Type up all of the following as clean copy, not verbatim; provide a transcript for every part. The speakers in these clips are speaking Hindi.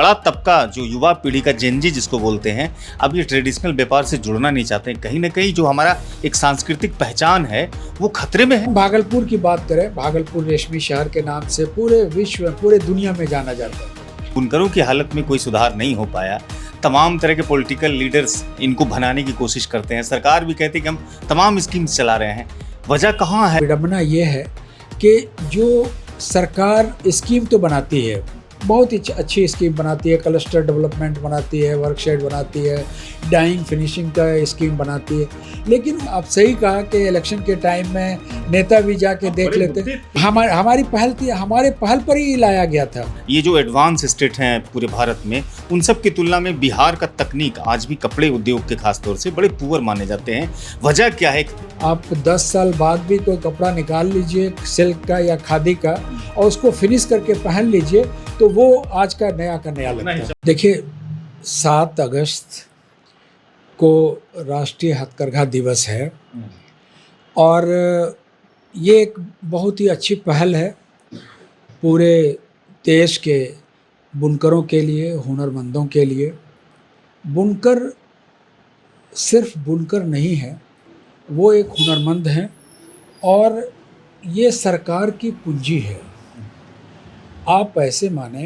बड़ा तबका जो युवा पीढ़ी का जेनजी जिसको बोलते हैं, अब ये ट्रेडिशनल व्यापार से जुड़ना नहीं चाहते हैं। कहीं ना कहीं जो हमारा एक सांस्कृतिक पहचान है वो खतरे में है। भागलपुर की बात करें, भागलपुर रेशमी शहर के नाम से पूरे विश्व पूरे दुनिया में जाना जाता है। बुनकरों की हालत में कोई सुधार नहीं हो पाया। तमाम तरह के पॉलिटिकल लीडर्स इनको भनाने की कोशिश करते हैं। सरकार भी कहती है कि हम तमाम स्कीम्स चला रहे हैं। वजह कहाँ है? विडंबना ये है कि जो सरकार स्कीम तो बनाती है, बहुत ही अच्छी स्कीम बनाती है, क्लस्टर डेवलपमेंट बनाती है, वर्कशेड बनाती है, डाइंग फिनिशिंग का स्कीम बनाती है, लेकिन आप सही कहा कि इलेक्शन के टाइम में नेता भी जाके देख लेते। हमारी पहल थी, हमारे पहल पर ही लाया गया था। ये जो एडवांस स्टेट हैं पूरे भारत में, उन सब की तुलना में बिहार का तकनीक आज भी कपड़े उद्योग के खास तौर से बड़े पुअर माने जाते हैं। वजह क्या है? आप 10 साल बाद भी कोई कपड़ा निकाल लीजिए सिल्क का या खादी का और उसको फिनिश करके पहन लीजिए तो वो आज का नया लगता है। देखिए, 7 अगस्त को राष्ट्रीय हथकरघा दिवस है और ये एक बहुत ही अच्छी पहल है पूरे देश के बुनकरों के लिए, हुनरमंदों के लिए। बुनकर सिर्फ बुनकर नहीं है, वो एक हुनरमंद हैं और ये सरकार की पूंजी है। आप ऐसे माने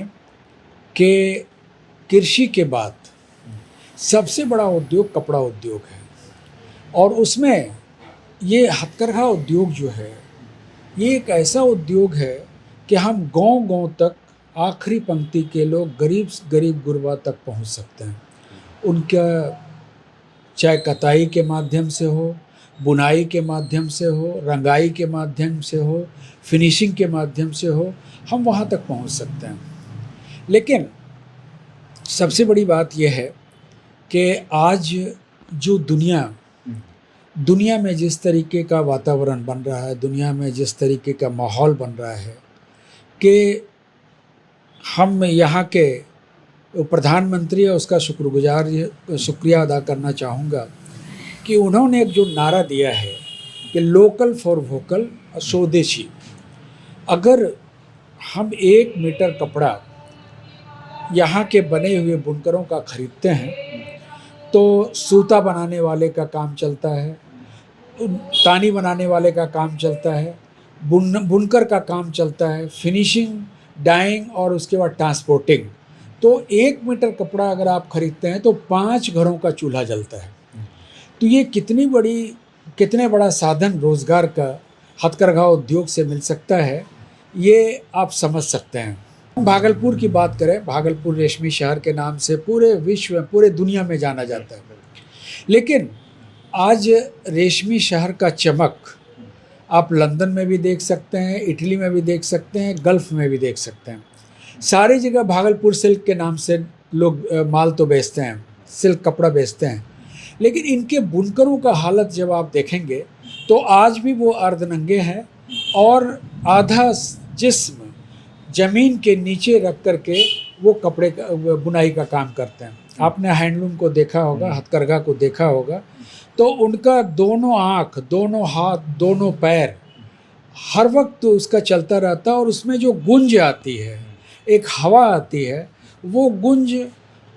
कि कृषि के बाद सबसे बड़ा उद्योग कपड़ा उद्योग है और उसमें ये हथकरघा उद्योग जो है, ये एक ऐसा उद्योग है कि हम गांव-गांव तक, आखिरी पंक्ति के लोग, गरीब गुरबा तक पहुंच सकते हैं। उनका चाहे कताई के माध्यम से हो, बुनाई के माध्यम से हो, रंगाई के माध्यम से हो, फिनिशिंग के माध्यम से हो, हम वहाँ तक पहुँच सकते हैं। लेकिन सबसे बड़ी बात यह है कि आज जो दुनिया में जिस तरीके का वातावरण बन रहा है, दुनिया में जिस तरीके का माहौल बन रहा है कि हम यहाँ के प्रधानमंत्री है उसका शुक्रिया अदा करना चाहूँगा कि उन्होंने एक जो नारा दिया है कि लोकल फॉर वोकल, स्वदेशी। अगर हम 1 मीटर कपड़ा यहाँ के बने हुए बुनकरों का खरीदते हैं तो सूता बनाने वाले का काम चलता है, तानी बनाने वाले का काम चलता है, बुनकर का काम चलता है, फिनिशिंग, डाइंग और उसके बाद ट्रांसपोर्टिंग। तो 1 मीटर कपड़ा अगर आप खरीदते हैं तो 5 घरों का चूल्हा जलता है। तो ये कितने बड़ा साधन रोज़गार का हथकरघा उद्योग से मिल सकता है, ये आप समझ सकते हैं। भागलपुर की बात करें, भागलपुर रेशमी शहर के नाम से पूरे विश्व पूरे दुनिया में जाना जाता है। लेकिन आज रेशमी शहर का चमक आप लंदन में भी देख सकते हैं, इटली में भी देख सकते हैं, गल्फ़ में भी देख सकते हैं। सारी जगह भागलपुर सिल्क के नाम से लोग माल तो बेचते हैं, सिल्क कपड़ा बेचते हैं, लेकिन इनके बुनकरों का हालत जब आप देखेंगे तो आज भी वो अर्धनंगे हैं और आधा जिस्म ज़मीन के नीचे रख कर के वो कपड़े का बुनाई का काम करते हैं। आपने हैंडलूम को देखा होगा, हथकरघा को देखा होगा, तो उनका दोनों आँख, दोनों हाथ, दोनों पैर हर वक्त उसका चलता रहता है और उसमें जो गूंज आती है, एक हवा आती है, वो गूंज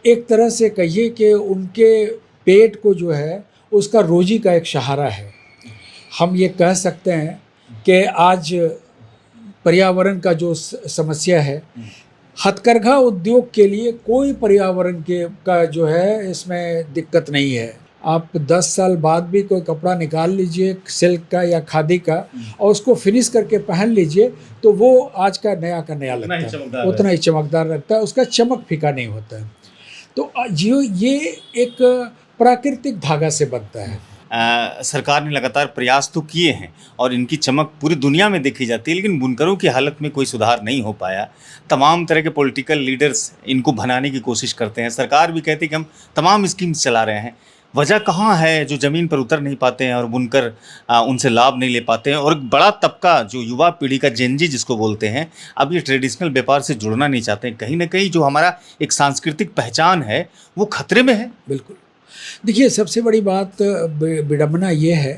एक तरह से कहिए कि उनके पेट को जो है उसका रोजी का एक सहारा है। हम ये कह सकते हैं कि आज पर्यावरण का जो समस्या है, हथकरघा उद्योग के लिए कोई पर्यावरण का जो है इसमें दिक्कत नहीं है। आप 10 साल बाद भी कोई कपड़ा निकाल लीजिए सिल्क का या खादी का और उसको फिनिश करके पहन लीजिए तो वो आज का नया लगता है, उतना ही चमकदार लगता है, उसका चमक फीका नहीं होता है। तो ये एक प्राकृतिक धागा से बनता है। सरकार ने लगातार प्रयास तो किए हैं और इनकी चमक पूरी दुनिया में देखी जाती है, लेकिन बुनकरों की हालत में कोई सुधार नहीं हो पाया। तमाम तरह के पॉलिटिकल लीडर्स इनको भनाने की कोशिश करते हैं। सरकार भी कहती है कि हम तमाम स्कीम्स चला रहे हैं। वजह कहाँ है जो ज़मीन पर उतर नहीं पाते हैं और बुनकर उनसे लाभ नहीं ले पाते हैं? और बड़ा तबका जो युवा पीढ़ी का जेनजी जिसको बोलते हैं, अब ये ट्रेडिशनल व्यापार से जुड़ना नहीं चाहते हैं। कहीं ना कहीं जो हमारा एक सांस्कृतिक पहचान है वो खतरे में है। बिल्कुल। देखिए, सबसे बड़ी बात विडंबना ये है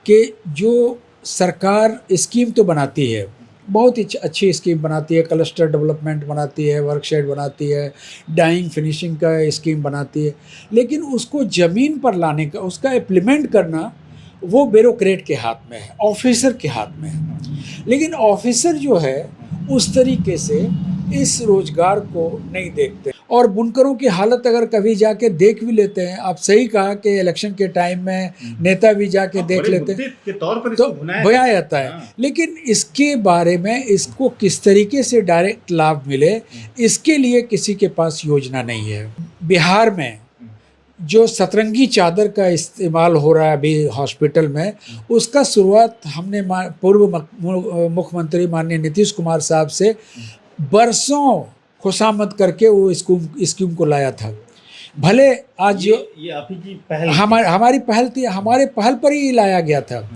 कि जो सरकार स्कीम तो बनाती है, बहुत ही अच्छी स्कीम बनाती है, क्लस्टर डेवलपमेंट बनाती है, वर्कशेड बनाती है, डाइंग फिनिशिंग का स्कीम बनाती है, लेकिन उसको ज़मीन पर लाने का, उसका इम्प्लीमेंट करना वो ब्यूरोक्रेट के हाथ में है, ऑफिसर के हाथ में है। लेकिन ऑफिसर जो है उस तरीके से इस रोजगार को नहीं देखते, और बुनकरों की हालत अगर कभी जाके देख भी लेते हैं, आप सही कहा कि इलेक्शन के टाइम में नेता भी जाके देख लेते हैं के तौर पर तो इसको भुनाया जाता है, लेकिन इसके बारे में, इसको किस तरीके से डायरेक्ट लाभ मिले, इसके लिए किसी के पास योजना नहीं है। बिहार में जो सतरंगी चादर का इस्तेमाल हो रहा है अभी हॉस्पिटल में, उसका शुरुआत हमने पूर्व मुख्यमंत्री माननीय नीतीश कुमार साहब से बरसों खुशामद करके वो स्कीम को लाया था। भले आज ये आप ही की पहल हमारी पहल थी, हमारे पहल पर ही लाया गया था।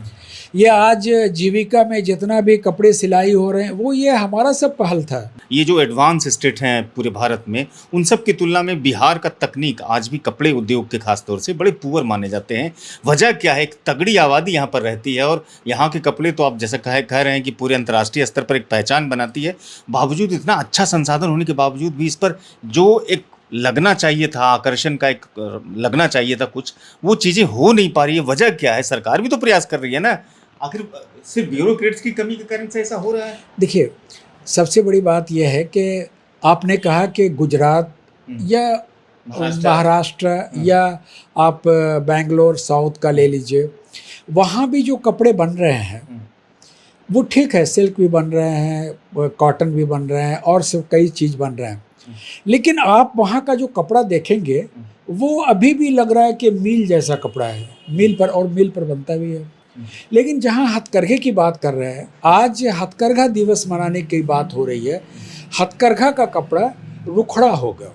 ये आज जीविका में जितना भी कपड़े सिलाई हो रहे हैं वो ये हमारा सब पहल था। ये जो एडवांस स्टेट हैं पूरे भारत में, उन सब की तुलना में बिहार का तकनीक आज भी कपड़े उद्योग के खास तौर से बड़े पुअर माने जाते हैं। वजह क्या है? एक तगड़ी आबादी यहाँ पर रहती है और यहाँ के कपड़े तो आप जैसा कह रहे हैं कि पूरे अंतर्राष्ट्रीय स्तर पर एक पहचान बनाती है। बावजूद इतना अच्छा संसाधन होने के बावजूद भी इस पर जो एक लगना चाहिए था, आकर्षण का एक लगना चाहिए था कुछ, वो चीज़ें हो नहीं पा रही है। वजह क्या है? सरकार भी तो प्रयास कर रही है ना, आखिर सिर्फ ब्यूरोक्रेट्स की कमी के कारण से ऐसा हो रहा है? देखिए, सबसे बड़ी बात यह है कि आपने कहा कि गुजरात या महाराष्ट्र या आप बेंगलोर साउथ का ले लीजिए, वहाँ भी जो कपड़े बन रहे हैं वो ठीक है, सिल्क भी बन रहे हैं, कॉटन भी बन रहे हैं और सब कई चीज़ बन रहे हैं, लेकिन आप वहाँ का जो कपड़ा देखेंगे वो अभी भी लग रहा है कि मिल जैसा कपड़ा है, मिल पर, और मिल पर बनता भी है। लेकिन जहाँ हथकरघे की बात कर रहे हैं, आज हथकरघा दिवस मनाने की बात हो रही है, हथकरघा का कपड़ा रुखड़ा होगा,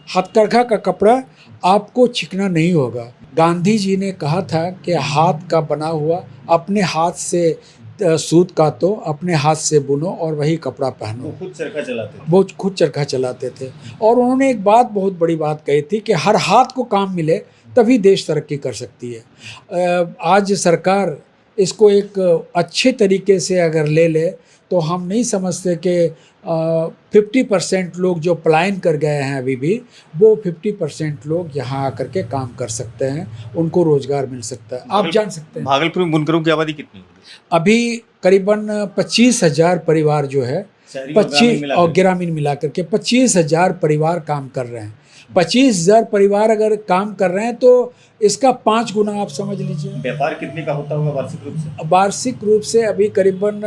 हथकरघा का कपड़ा आपको चिकना नहीं होगा। गांधी जी ने कहा था कि हाथ का बना हुआ, अपने हाथ से सूत कातो, अपने हाथ से बुनो और वही कपड़ा पहनो। वो खुद चरखा चलाते थे। वो खुद चरखा चलाते थे। और उन्होंने एक बात, बहुत बड़ी बात कही थी कि हर हाथ को काम मिले तभी देश तरक्की कर सकती है। आज सरकार इसको एक अच्छे तरीके से अगर ले ले तो हम नहीं समझते कि 50% लोग जो पलायन कर गए हैं अभी भी, वो 50% लोग यहाँ आकर के काम कर सकते हैं, उनको रोजगार मिल सकता है। आप जान सकते हैं भागलपुर में बुनकरों की आबादी कितनी है? अभी करीबन 25,000 परिवार जो है, 25 और ग्रामीण मिलाकर के 25,000 परिवार काम कर रहे हैं। 25,000 परिवार अगर काम कर रहे हैं तो इसका 5 गुना आप समझ लीजिए। व्यापार कितने का होता होगा वार्षिक रूप से? वार्षिक रूप से अभी करीबन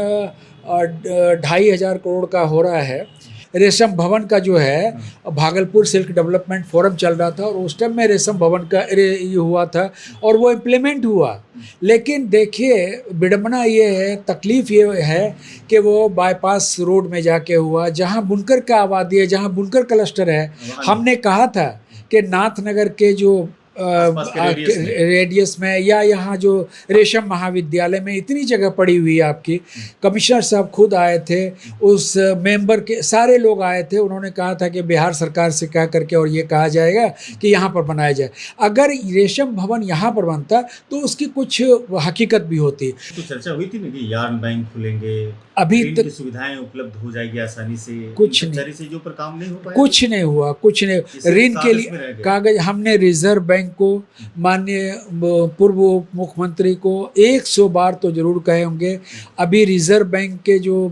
2,500 करोड़ का हो रहा है। रेशम भवन का जो है, भागलपुर सिल्क डेवलपमेंट फोरम चल रहा था और उस टाइम में रेशम भवन का ये हुआ था और वो इम्प्लीमेंट हुआ। लेकिन देखिए, विडम्बना ये है, तकलीफ़ ये है कि वो बाईपास रोड में जाके हुआ, जहाँ बुनकर का आबादी है, जहाँ बुनकर क्लस्टर है। हमने कहा था कि नाथनगर के जो रेडियस में या यहाँ जो रेशम महाविद्यालय में इतनी जगह पड़ी हुई है आपकी, कमिश्नर साहब खुद आए थे, उस मेंबर के सारे लोग आए थे, उन्होंने कहा था कि बिहार सरकार से कह करके और ये कहा जाएगा कि यहाँ पर बनाया जाए। अगर रेशम भवन यहाँ पर बनता तो उसकी कुछ हकीकत भी होती। तो चर्चा हुई थी ना कि यार्न बैंक खुलेंगे, अभी तक सुविधाएं उपलब्ध हो जाएगी आसानी से, कुछ नहीं, से जो पर काम नहीं हो पाया, कुछ नहीं हुआ, कुछ नहीं। ऋण के लिए कागज हमने रिजर्व बैंक को, माननीय पूर्व मुख्यमंत्री को 100 बार तो जरूर कहे होंगे। अभी रिजर्व बैंक के जो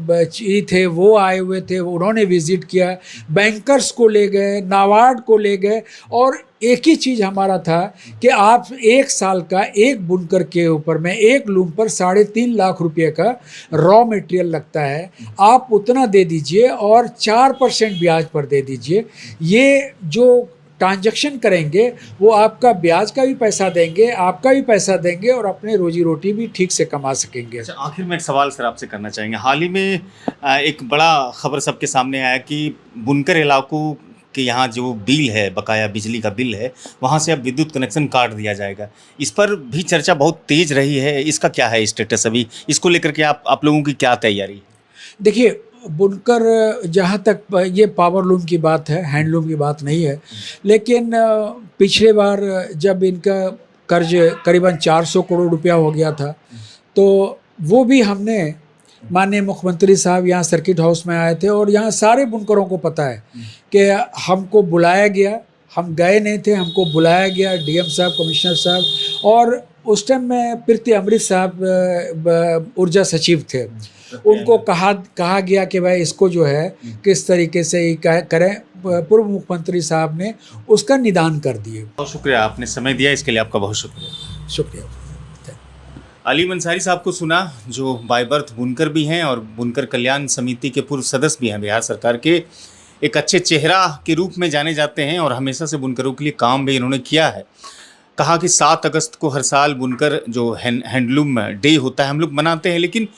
थे वो आए हुए थे, उन्होंने विजिट किया, बैंकर्स को ले गए, नाबार्ड को ले गए, और एक ही चीज़ हमारा था कि आप 1 साल का एक बुनकर के ऊपर में एक लूम पर 3.5 लाख रुपए का रॉ मटेरियल लगता है, आप उतना दे दीजिए और 4% ब्याज पर दे दीजिए। ये जो ट्रांजैक्शन करेंगे वो आपका ब्याज का भी पैसा देंगे, आपका भी पैसा देंगे और अपने रोजी रोटी भी ठीक से कमा सकेंगे। अच्छा, आखिर में एक सवाल सर आपसे करना चाहेंगे। हाल ही में एक बड़ा खबर सबके सामने आया कि बुनकर इलाकों कि यहाँ जो बिल है, बकाया बिजली का बिल है, वहाँ से अब विद्युत कनेक्शन काट दिया जाएगा। इस पर भी चर्चा बहुत तेज रही है, इसका क्या है स्टेटस अभी? इसको लेकर के आप लोगों की क्या तैयारी है? देखिए, बुनकर, जहाँ तक ये पावर लूम की बात है, हैंडलूम की बात नहीं है, लेकिन पिछले बार जब इनका कर्ज करीबन 400 करोड़ रुपया हो गया था, तो वो भी हमने माननीय मुख्यमंत्री साहब यहाँ सर्किट हाउस में आए थे और यहाँ सारे बुनकरों को पता है कि हमको बुलाया गया, हम गए नहीं थे, हमको बुलाया गया, डीएम साहब, कमिश्नर साहब, और उस टाइम में प्रीति अमृत साहब ऊर्जा सचिव थे, उनको कहा गया कि भाई इसको जो है किस तरीके से करें। पूर्व मुख्यमंत्री साहब ने उसका निदान कर दिए। बहुत शुक्रिया, आपने समय दिया, इसके लिए आपका बहुत शुक्रिया। शुक्रिया। अलीम अंसारी साहब को सुना, जो बाय बर्थ बुनकर भी हैं और बुनकर कल्याण समिति के पूर्व सदस्य भी हैं बिहार सरकार के। एक अच्छे चेहरा के रूप में जाने जाते हैं और हमेशा से बुनकरों के लिए काम भी इन्होंने किया है। कहा कि 7 अगस्त को हर साल बुनकर जो हैंडलूम डे होता है हम लोग मनाते हैं, लेकिन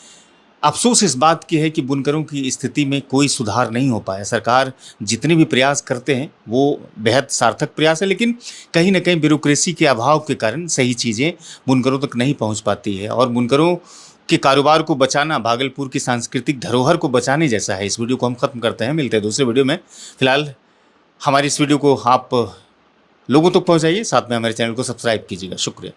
अफसोस इस बात की है कि बुनकरों की स्थिति में कोई सुधार नहीं हो पाया। सरकार जितने भी प्रयास करते हैं वो बेहद सार्थक प्रयास है, लेकिन कहीं ना कहीं ब्यूरोक्रेसी के अभाव के कारण सही चीज़ें बुनकरों तक नहीं पहुंच पाती है। और बुनकरों के कारोबार को बचाना भागलपुर की सांस्कृतिक धरोहर को बचाने जैसा है। इस वीडियो को हम ख़त्म करते हैं, मिलते हैं दूसरे वीडियो में। फिलहाल हमारी इस वीडियो को आप लोगों तक पहुँचाइए, साथ में हमारे चैनल को सब्सक्राइब कीजिएगा। शुक्रिया।